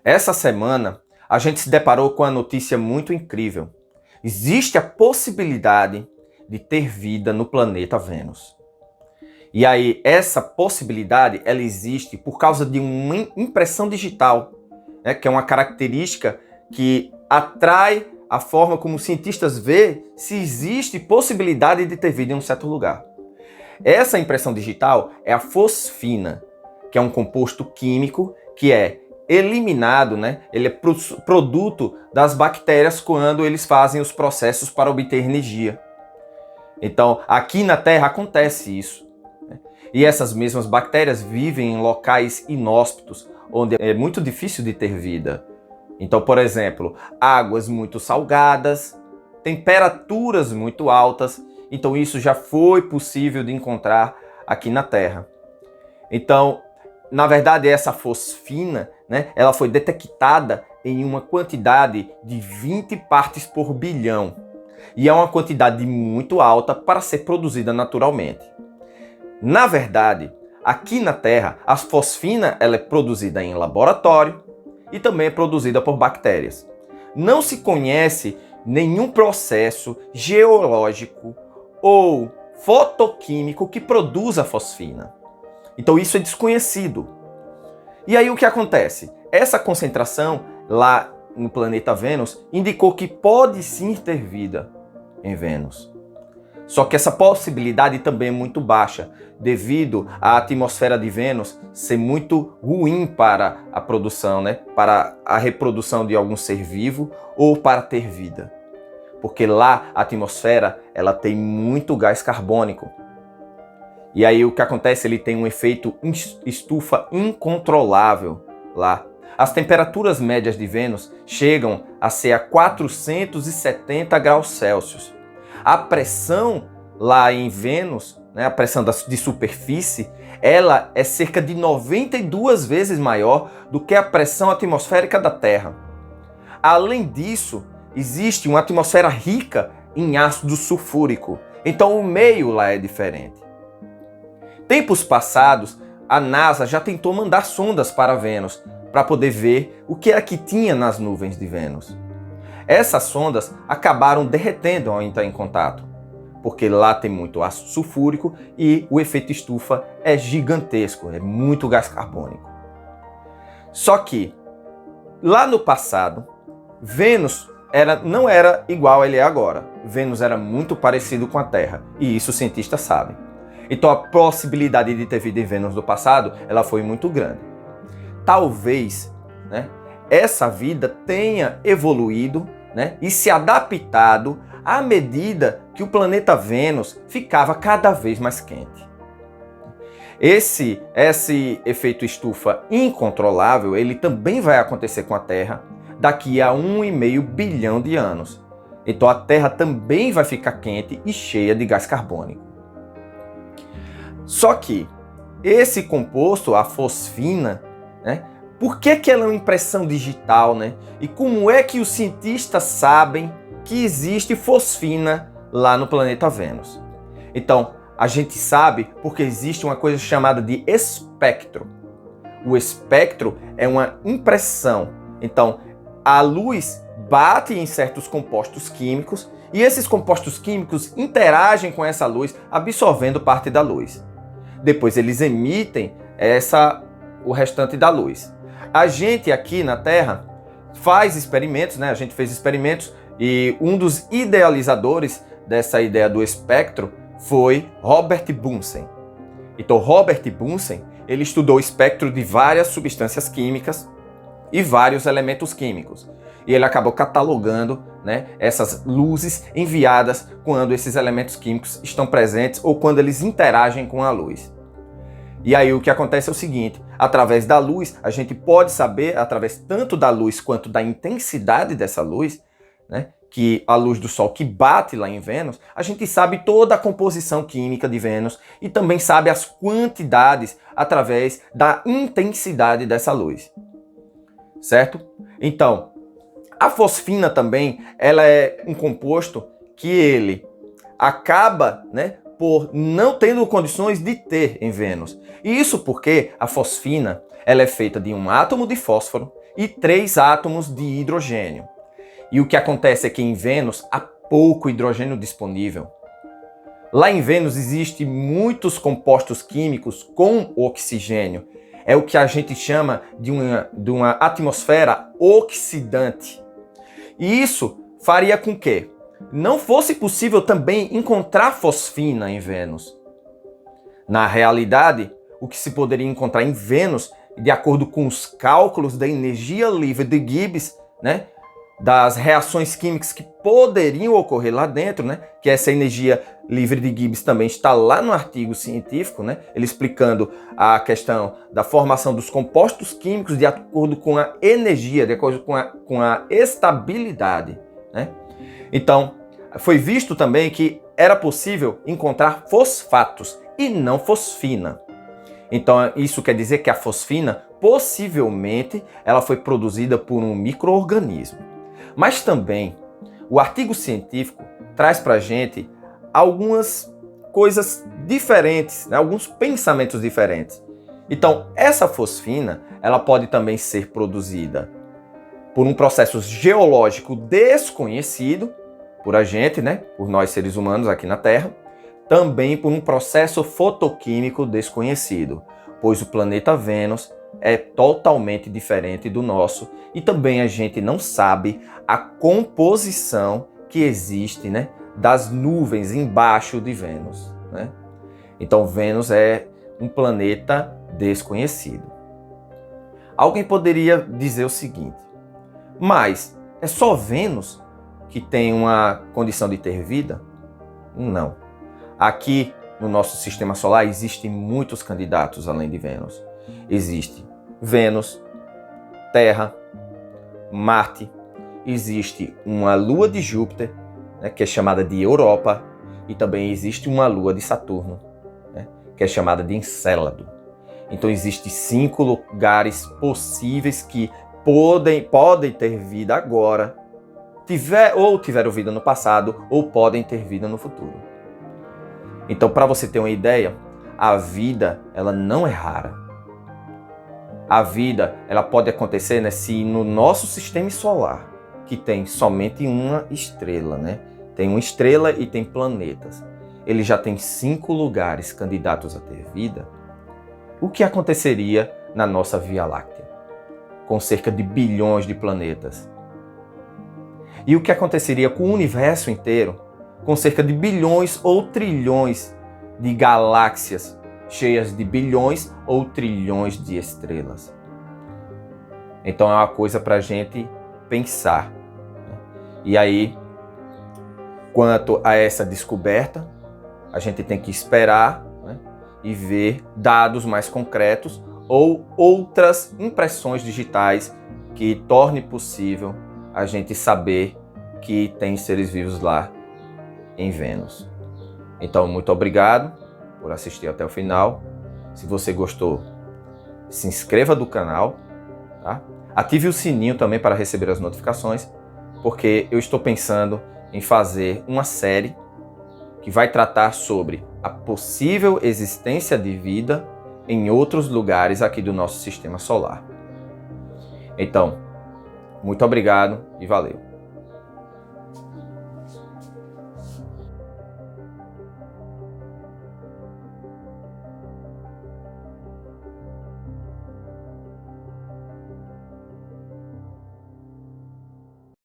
Essa semana, a gente se deparou com uma notícia muito incrível. Existe a possibilidade de ter vida no planeta Vênus. E aí, essa possibilidade, ela existe por causa de uma impressão digital, né, que é uma característica que atrai a forma como os cientistas veem se existe possibilidade de ter vida em um certo lugar. Essa impressão digital é a fosfina, que é um composto químico que é eliminado, né? Ele é produto das bactérias quando eles fazem os processos para obter energia. Então, aqui na Terra acontece isso. Né? E essas mesmas bactérias vivem em locais inóspitos, onde é muito difícil de ter vida. Então, por exemplo, águas muito salgadas, temperaturas muito altas. Então, isso já foi possível de encontrar aqui na Terra. Então, na verdade, essa fosfina, né, ela foi detectada em uma quantidade de 20 partes por bilhão. E é uma quantidade muito alta para ser produzida naturalmente. Na verdade, aqui na Terra, a fosfina ela é produzida em laboratório e também é produzida por bactérias. Não se conhece nenhum processo geológico ou fotoquímico que produza fosfina. Então isso é desconhecido. E aí o que acontece? Essa concentração lá no planeta Vênus indicou que pode sim ter vida em Vênus. Só que essa possibilidade também é muito baixa, devido à atmosfera de Vênus ser muito ruim para a produção, né? Para a reprodução de algum ser vivo ou para ter vida. Porque lá a atmosfera ela tem muito gás carbônico. E aí o que acontece? Ele tem um efeito estufa incontrolável lá. As temperaturas médias de Vênus chegam a ser a 470 graus Celsius. A pressão lá em Vênus, né, a pressão de superfície, ela é cerca de 92 vezes maior do que a pressão atmosférica da Terra. Além disso, existe uma atmosfera rica em ácido sulfúrico. Então o meio lá é diferente. Tempos passados, a NASA já tentou mandar sondas para Vênus para poder ver o que é que tinha nas nuvens de Vênus. Essas sondas acabaram derretendo ao entrar em contato, porque lá tem muito ácido sulfúrico e o efeito estufa é gigantesco, é muito gás carbônico. Só que, lá no passado, Vênus não era igual ele é agora. Vênus era muito parecido com a Terra, e isso os cientistas sabem. Então a possibilidade de ter vida em Vênus do passado, ela foi muito grande. Talvez, né, essa vida tenha evoluído, né, e se adaptado à medida que o planeta Vênus ficava cada vez mais quente. Esse efeito estufa incontrolável, ele também vai acontecer com a Terra daqui a 1,5 bilhão de anos. Então a Terra também vai ficar quente e cheia de gás carbônico. Só que esse composto, a fosfina, né, por que ela é uma impressão digital, né? E como é que os cientistas sabem que existe fosfina lá no planeta Vênus? Então, a gente sabe porque existe uma coisa chamada de espectro. O espectro é uma impressão. Então, a luz bate em certos compostos químicos e esses compostos químicos interagem com essa luz, absorvendo parte da luz. Depois eles emitem o restante da luz. A gente aqui na Terra faz experimentos, né? A gente fez experimentos e um dos idealizadores dessa ideia do espectro foi Robert Bunsen. Então Robert Bunsen, ele estudou o espectro de várias substâncias químicas e vários elementos químicos. E ele acabou catalogando, né, essas luzes enviadas quando esses elementos químicos estão presentes ou quando eles interagem com a luz. E aí o que acontece é o seguinte, através da luz, a gente pode saber, através tanto da luz quanto da intensidade dessa luz, né, que a luz do Sol que bate lá em Vênus, a gente sabe toda a composição química de Vênus e também sabe as quantidades através da intensidade dessa luz. Certo? Então, a fosfina também, ela é um composto que ele acaba, né, por não tendo condições de ter em Vênus. E isso porque a fosfina ela é feita de um átomo de fósforo e 3 átomos de hidrogênio. E o que acontece é que em Vênus há pouco hidrogênio disponível. Lá em Vênus existem muitos compostos químicos com oxigênio. É o que a gente chama de uma atmosfera oxidante. E isso faria com que não fosse possível também encontrar fosfina em Vênus. Na realidade, o que se poderia encontrar em Vênus, de acordo com os cálculos da energia livre de Gibbs, né, das reações químicas que poderiam ocorrer lá dentro, né, que essa energia livre de Gibbs também está lá no artigo científico, né, ele explicando a questão da formação dos compostos químicos de acordo com a energia, de acordo com a estabilidade, né? Então, foi visto também que era possível encontrar fosfatos e não fosfina. Então, isso quer dizer que a fosfina, possivelmente, ela foi produzida por um micro-organismo. Mas também, o artigo científico traz para a gente algumas coisas diferentes, né? Alguns pensamentos diferentes. Então, essa fosfina, ela pode também ser produzida por um processo geológico desconhecido por a gente, né? Por nós seres humanos aqui na Terra, também por um processo fotoquímico desconhecido, pois o planeta Vênus é totalmente diferente do nosso e também a gente não sabe a composição que existe, né, das nuvens embaixo de Vênus, né? Então Vênus é um planeta desconhecido. Alguém poderia dizer o seguinte: mas é só Vênus que tem uma condição de ter vida? Não. Aqui no nosso sistema solar existem muitos candidatos além de Vênus. Existe Vênus, Terra, Marte, existe uma lua de Júpiter, né, que é chamada de Europa, e também existe uma lua de Saturno, né, que é chamada de Encélado. Então existem 5 lugares possíveis que podem ter vida agora, tiveram vida no passado, ou podem ter vida no futuro. Então, para você ter uma ideia, a vida ela não é rara. A vida ela pode acontecer, né, se no nosso sistema solar, que tem somente uma estrela, né? Tem uma estrela e tem planetas. Ele já tem 5 lugares candidatos a ter vida. O que aconteceria na nossa Via Láctea, com cerca de bilhões de planetas? E o que aconteceria com o universo inteiro, com cerca de bilhões ou trilhões de galáxias cheias de bilhões ou trilhões de estrelas? Então é uma coisa para a gente pensar. E aí, quanto a essa descoberta, a gente tem que esperar, né, e ver dados mais concretos ou outras impressões digitais que torne possível a gente saber que tem seres vivos lá em Vênus. Então, muito obrigado por assistir até o final. Se você gostou, se inscreva no canal, tá? Ative o sininho também para receber as notificações, porque eu estou pensando em fazer uma série que vai tratar sobre a possível existência de vida em outros lugares aqui do nosso sistema solar. Então, muito obrigado e valeu!